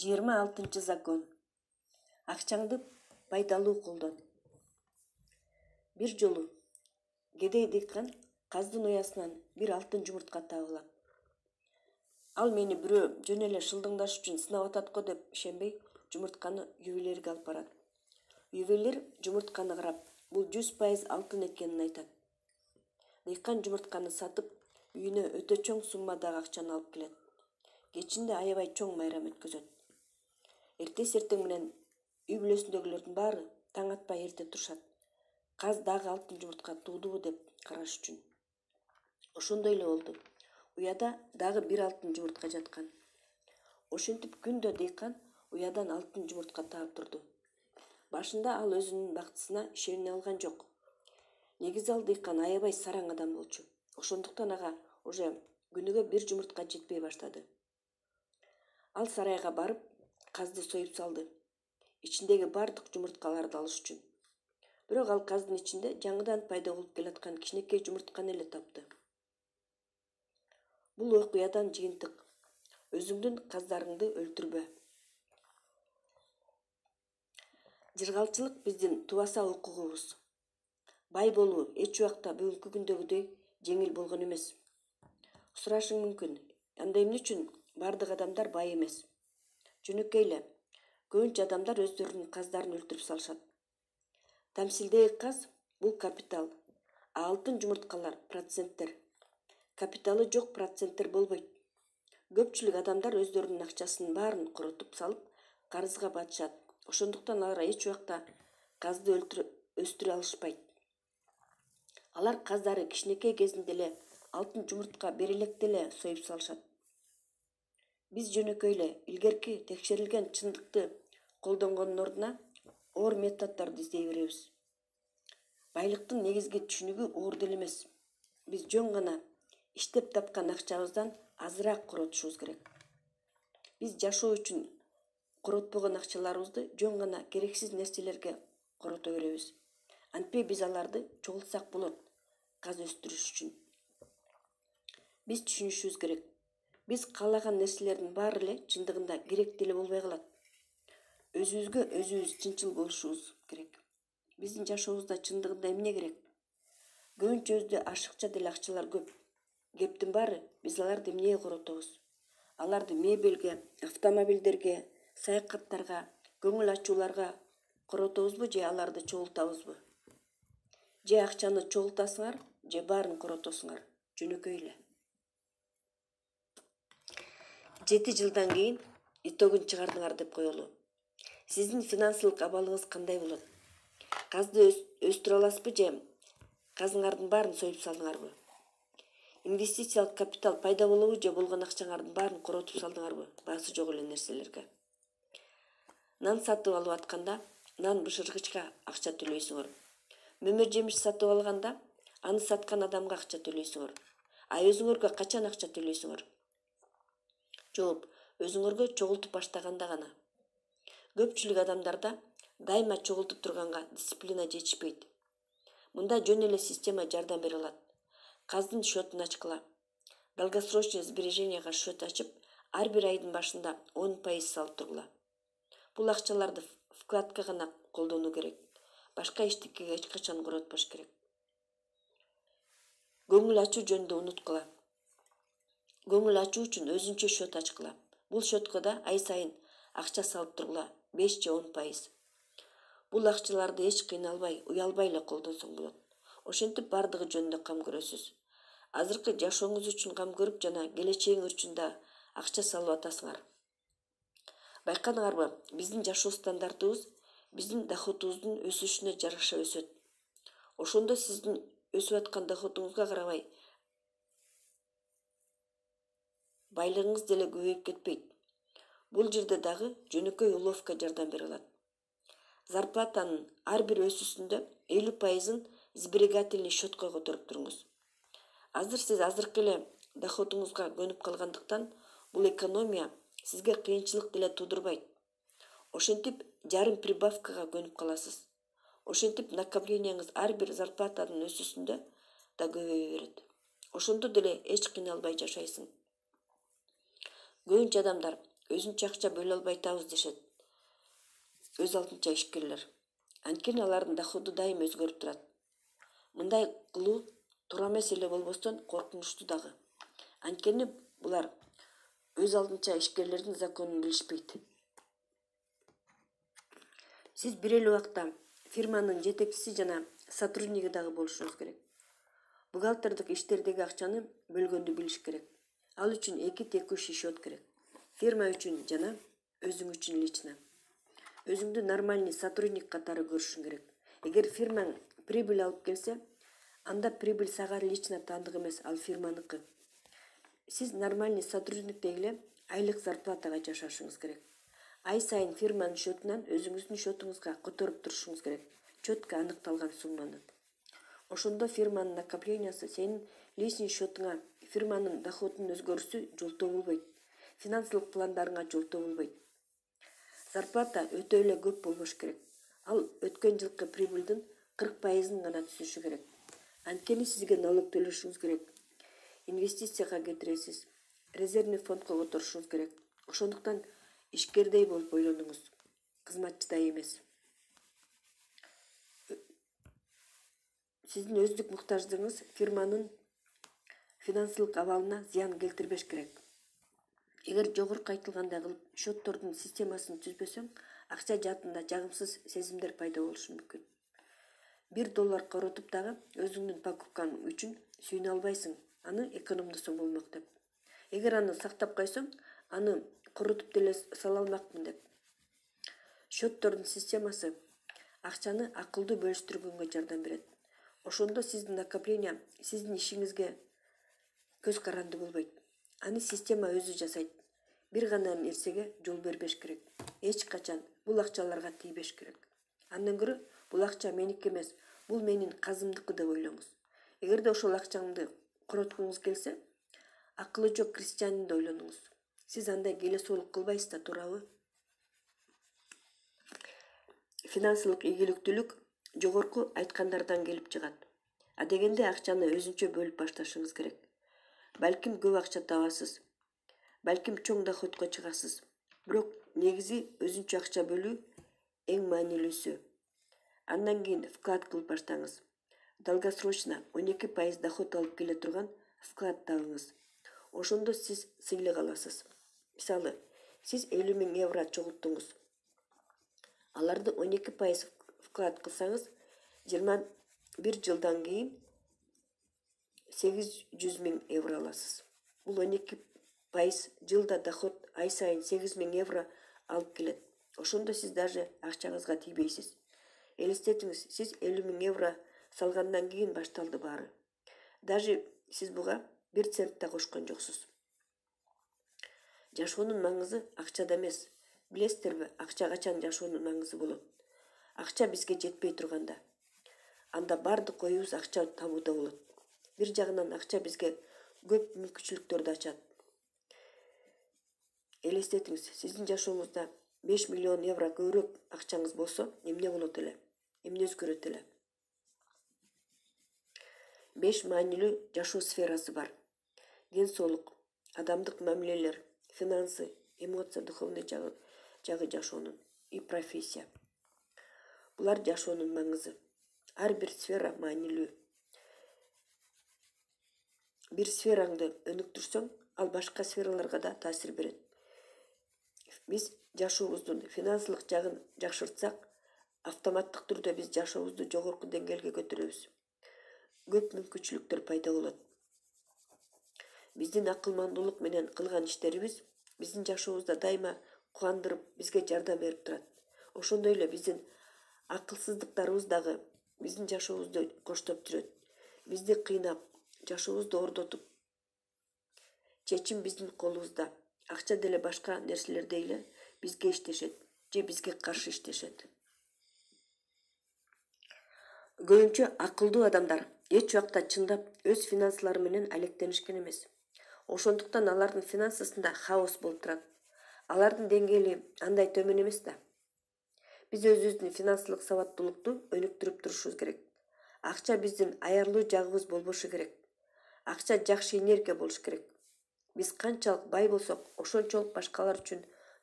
26 закон. Акчаңды пайдалуу колдон. Бир жолу кедей дыйкан каздын уясынан бир алтын жумуртка таап алат. Ал мени бирөө жөн эле шылдыңдаш үчүн сынап атат го деп ишенбей жумуртканы ювелирге алып барат. Ювелир жумуртканы карап, бул 100% алтын экенин айтат. Дыйкан жумуртканы сатып, үйүнө өтө чоң суммадагы акчаны алып келет. Кечинде аябай чоң майрам өткөзөт. Эртеси эртең менен үй бүлөсүндөгүлөрдүн баары таң атпай эрте турушат. Каз дагы алтын жумуртка туудубу деп караш үчүн. Ошондой эле болду. Уяда дагы бир алтын жумуртка жаткан. Ошентип күндө дыйкан уядан алтын жумуртка таап турду. Башында ал өзүнүн бактысына ишене алган жок. Негизи ал дыйкан аябай сараң адам болчу. Ошондуктан ага уже күнүгө бир жумуртка жетпей баштады. Ал сарайга барып, казды союп салды. Ичиндеги бардык жумурткаларды алыш үчүн. Бирок ал каздын ичинде жаңыдан пайда болуп келаткан кичинекей жумуртканы эле тапты. Бул окуядан жыйынтык: өзүңдүн каздарыңды өлтүрбө. Жыргалчылык биздин тубаса укугубуз. Бай болуу эч убакта бүгүнкү күндөгүдөй жеңил болгон эмес. Сурашың мүмкүн, анда эмне үчүн бардык адамдар бай эмес? Жөнөкөй эле, көбүнчө адамдар өздөрүнүн каздарын өлтүрүп салышат. Тамсилдеги каз — бул капитал, а алтын жумурткалар — проценттер. Капиталы жок проценттер болбойт. Көпчүлүк адамдар өздөрүнүн акчасынын баарын коротуп салып, карызга батышат. Ошондуктан алар эч убакта казды өстүрө алышпайт. Алар каздары кичинекей кезинде эле алтын жумуртка бере электе эле союп салышат. Биз жөнөкөй эле илгерки текшерилген чындыкты колдонгондун ордуна оор методдорду издей беребиз. Байлыктын негизги түшүнүгү оор деле эмес. Биз жөн гана иштеп тапкан акчабыздан азыраак коротушубуз керек. Биз жашоо үчүн коротпогон акчаларыбызды жөн гана керексиз нерселерге корото беребиз. Антпей биз аларды чогултсак болот, каз өстүрүш үчүн. Биз түшүнүшүбүз керек. Биз каалаган нерселердин баары эле чындыгында керек деле болбой калат. Өзүбүзгө өзүбүз чынчыл болушубуз керек. Биздин жашообузда чындыгында эмне керек? Көбүнчөбүздө ашыкча деле акчалар көп. Кептин баары биз аларды эмнеге коротобуз? Аларды мебелге, автомобилдерге, саякаттарга, көңүл ачууларга коротобузбу же аларды чогултабызбы? Же акчаны чогултасыңар, же баарын коротосуңар. Жөнөкөй эле. 7 жылдан кийин итогун чыгардыңар деп коелу. Сиздин финансылык абалыңыз кандай болот? Казды өстүрө аласызбы же казыңардын баарын союп салдыңарбы? Инвестициялык капитал пайда болобу же болгон акчаңардын баарын коротуп салдыңарбы? Баасы жок эле нерселерге. Нан сатып алып атканда нан бышыргычка акча төлөйсүңөр. Мөмөр жемиш сатып алганда аны саткан адамга акча төлөйсүңөр. А өзүңөргө качан акча төлөйсүңөр? Жооп: өзүңөргө чогултуп баштаганда гана. Көпчүлүк адамдарда дайыма чогултуп турганга дисциплина жетишпейт. Мында жөн эле система жардам бере алат. Каздын счетун ачкыла. Долгосрочный сбереженияга счет ачып, ар бир айдын башында 10% салып тургула. Бул акчаларды вкладка гана колдонуу керек. Башка эчтекеге эч качан коротпош керек. Көңүл ачуу жөнүндө унуткула. Көңүл ачуу үчүн өзүнчө счет ачкыла. Бул счетко да ай сайын акча салып тургула, 5 же 10%. Бул акчаларды эч кыйналбай, уялбай эле колдонсоң болот. Ошентип бардыгы жөнүндө кам көрөсүз. Азыркы жашооңуз үчүн кам көрүп жана келечегиңиз үчүн да акча салып атасыңар. Байкадыңарбы, биздин жашоо стандартыбыз биздин доходубуздун өсүшүнө жараша өсөт. Ошондо сиздин өсүп аткан доходуңузга карабай байлыгыңыз деле көбөйүп кетпейт. Бул жерде дагы жөнөкөй уловка жардам бере алат. Зарплатанын ар бир өсүшүндө 50%-ын сберегательный счетко которуп туруңуз. Азыр сиз азыркы эле доходуңузга көнүп калгандыктан бул экономия сизге кыйынчылык деле туудурбайт. Ошентип жарым прибавкага көнүп каласыз. Ошентип накопленияңыз ар бир зарплатанын өсүшүндө да көбөйө берет. Ошондо деле эч кыйналбай жашайсың. Көбүнчө адамдар өзүнчө акча бөлө албай атабыз дешет өз алдынча ишкерлер. Анткени алардын доходу дайым өзгөрүп турат. Мындай кылуу туура эмес эле болбостон коркунучтуу дагы. Анткени булар өз алдынча ишкерлердин законун билишпейт. Сиз бир эле убакта фирманын жетекчиси жана сотрудниги дагы болушуңуз керек. Бухгалтердик иштердеги акчаны бөлгөндү билиш керек. Ал үчүн 2 текущий счет керек. Фирма үчүн жана өзүң үчүн лично. Өзүңдү нормальный сотрудник катары көрүшүң керек. Эгер фирмаң прибыль алып келсе, анда прибыль сага лично таандык эмес, ал фирманыкы. Сиз нормальный сотрудник дегиле айлык зарплатага жашашыңыз керек. Ай сайын фирманын счетунан өзүңүздүн счетуңузга которуп турушуңуз керек. Четко аныкталган сумманы. Ошондо фирманын накоплениясы сенин личный счетуңа фирманын доходунун өзгөрүшү жолтоо болбойт. Финансылык пландарыңа жолтоо болбойт. Зарплата өтө эле көп болбош керек. Ал өткөн жылкы прибыльдин 40%-ын гана түзүшү керек. Анткени сизге налог төлөшүңүз керек. Инвестицияга кетиресиз. Резервный фондко которушуңуз керек. Ошондуктан ишкердей болуп ойлонуңуз. Кызматчыдай эмес. Сиздин өздүк муктаждыгыңыз фирманын финансылык абалына зыян келтирбеш керек. Эгер жогорку айтылгандай кылып счеттордун системасын түзбөсөң, акча жаатында жагымсыз сезимдер пайда болушу мүмкүн. $1 коротуп дагы өзүңдүн покупкаң үчүн сүйүнө албайсың, аны экономдосоң болмок деп. Эгер аны сактап койсоң, аны коротуп деле сала алмакмын деп. Счеттордун системасы акчаны акылдуу бөлүштүргөнгө жардам берет. Ошондо сиздин накопление сиздин ишиңизге көз каранды болбойт. Аны система өзү жасайт. Бир гана нерсеге жол бербеш керек. Эч качан бул акчаларга тийбеш керек. Андан көрө бул акча меники эмес, бул менин казымдыкы деп ойлоңуз. Эгерде ошол акчаңды короткуңуз келсе, акылы жок крестьянинди ойлонуңуз. Сиз андай келесоолук кылбайсыз да, туурабы? Финансылык ийгиликтүүлүк жогорку айткандардан келип чыгат. Адегенде акчаны өзүнчө бөлүп башташыңыз керек. Балким көп акча табасыз. Балким чоң доходко чыгасыз. Бирок негизи өзүнчө акча бөлүү эң маанилүүсү. Андан кийин вклад кылып баштаңыз. Долгосрочно 12% доход алып келе турган вклад табыңыз. Ошондо сиз сыйлык аласыз. Мисалы, сиз 50 000 евро чогулттуңуз. Аларды 12% вклад кылсаңыз, 21 жылдан кийин 800 000 евро аласыз. Бул 12% жылда доход ай сайын 8 000 евро алып келет. Ошондо сиз даже акчаңызга тийбейсиз. Элестетиңиз, сиз 50 000 евро салгандан кийин башталды баары. Даже сиз буга 1 цент да кошкон жоксуз. Жашоонун маңызы акчада эмес. Билесиздерби, акча качан жашоонун маңызы болот? Акча бизге жетпей турганда. Анда бардык оюбуз акча табууда болот. Бир жагынан акча бизге көп мүмкүнчүлүктөрдү ачат. Элестетиңиз, сиздин жашооңузда 5 миллион евро көбүрөөк акчаңыз болсо, эмне болот эле? Эмне өзгөрөт эле? 5 маанилүү жашоо сферасы бар. Ден соолук, адамдык мамилелер, финансы, эмоция, духовный жагы жашоонун и профессия. Булар жашоонун маңызы. Ар бир сфера маанилүү. Бир сфераңды өнүктүрсөң, ал башка сфераларга да таасир берет. Биз жашообуздун финансылык жагын жакшыртсак, автоматтык түрдө биз жашообузду жогорку деңгээлге көтөрөбүз. Көп мүмкүнчүлүктөр пайда болот. Биздин акылмандуулук менен кылган иштерибиз биздин жашообузда дайыма кубандырып, бизге жардам берип турат. Ошондой эле биздин акылсыздыктарыбыз дагы биздин жашообузду коштоп жүрөт. Бизди кыйнап, жашообузду ордотуп. Чечим биздин колубузда. Акча деле башка нерселердей эле бизге иштешет, же бизге каршы иштешет. Көбүнчө акылдуу адамдар эч убакта чындап өз финансылары менен алектенишкен эмес. Ошондуктан алардын финансысында хаос болуп турат. Алардын деңгээли андай төмөн эмес да. Биз өзүбүздүн финансылык сабаттуулукту өнүктүрүп турушубуз керек. Акча биздин аярлуу жагыбыз болбошу керек. Акча жакшы энергия болуш керек. Биз канчалык бай болсок, ошончолук башкалар үчүн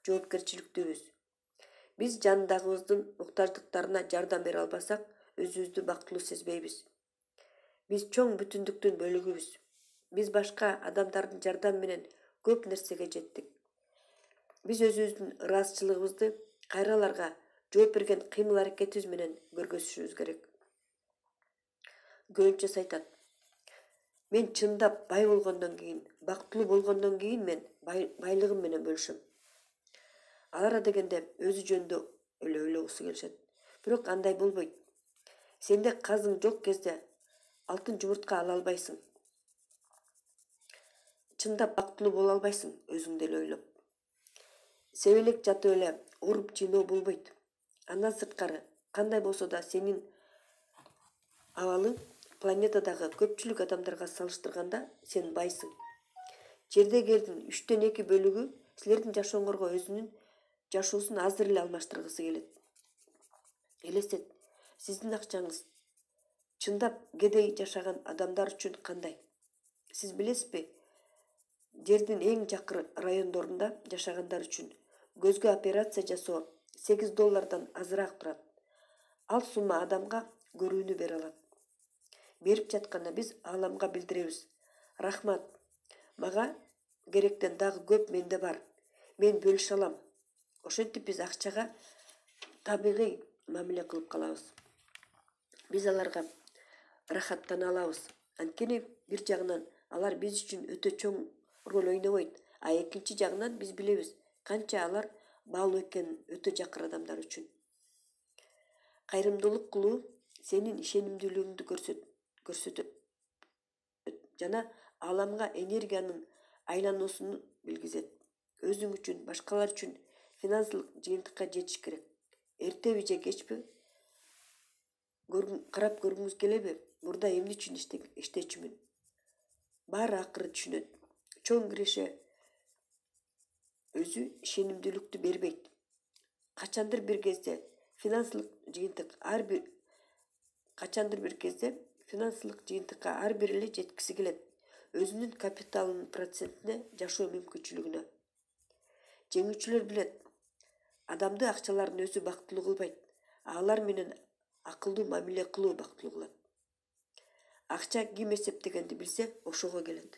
жоопкерчиликтүүбүз. Биз жанындагыбыздын муктаждыктарына жардам бере албасак, өзүбүздү бактылуу сезбейбиз. Биз чоң бүтүндүктүн бөлүгүбүз. Биз башка адамдардын жардамы менен көп нерсеге жеттик. Биз өзүбүздүн ыраазычылыгыбызды кайраларга жооп берген кыймыл-аракетибиз менен көргөзүшүбүз керек. Көбүнчөсү айтат: мен чындап бай болгондон кийин, бактылуу болгондон кийин мен байлыгым менен бөлүшөм. Алар адегенде өзү жөнүндө эле ойлогусу келишет. Бирок андай болбойт. Сенде казың жок кезде алтын жумуртка ала албайсың. Чындап бактылуу боло албайсың өзүңдү эле ойлоп. Себелек жатып эле уруп жыйноо болбойт. Андан сырткары, кандай болсо да сенин абалың планетадагы көпчүлүк адамдарга салыштырганда сен байсың. Жердегилердин 3/2 бөлүгү силердин жашооңорго өзүнүн жашоосун азыр эле алмаштыргысы келет. Элестет, сиздин акчаңыз чындап кедей жашаган адамдар үчүн кандай? Сиз билесизби? Жердин эң жакыр райондорунда жашагандар үчүн көзгө операция жасоо $8 азыраак турат. Ал сумма адамга көрүүнү бере алат. Берип жатканда биз ааламга билдиребиз: рахмат, мага керектен дагы көп менде бар. Мен бөлүшө алам. Ошентип биз акчага табигый мамиле кылып калабыз. Биз аларга рахаттана алабыз. Анткени бир жагынан алар биз үчүн өтө чоң роль ойнобойт, а экинчи жагынан биз билебиз канча алар баалуу экенин өтө жакыр адамдар үчүн. Кайрымдуулук кылуу сенин ишенимдүүлүгүңдү көрсөтөт жана ааламга энергиянын айлануусун билгизет. Өзүң үчүн, башкалар үчүн финансылык жыйынтыкка жетиш керек. Эртеби же кечпи карап көргүңүз келеби? Мурда эмне үчүн иштечүмүн? Баары акыры түшүнөт. Чоң киреше өзү ишенимдүүлүктү бербейт. Качандыр бир кезде финансылык жыйынтыкка ар бир эле жеткиси келет. Өзүнүн капиталынын процентине жашоо мүмкүнчүлүгүнө. Жеңүүчүлөр билет. Адамды акчалардын өзү бактылуу кылбайт, алар менен акылдуу мамиле кылуу бактылуу кылат. Акча ким эсептегенди билсе, ошого келет.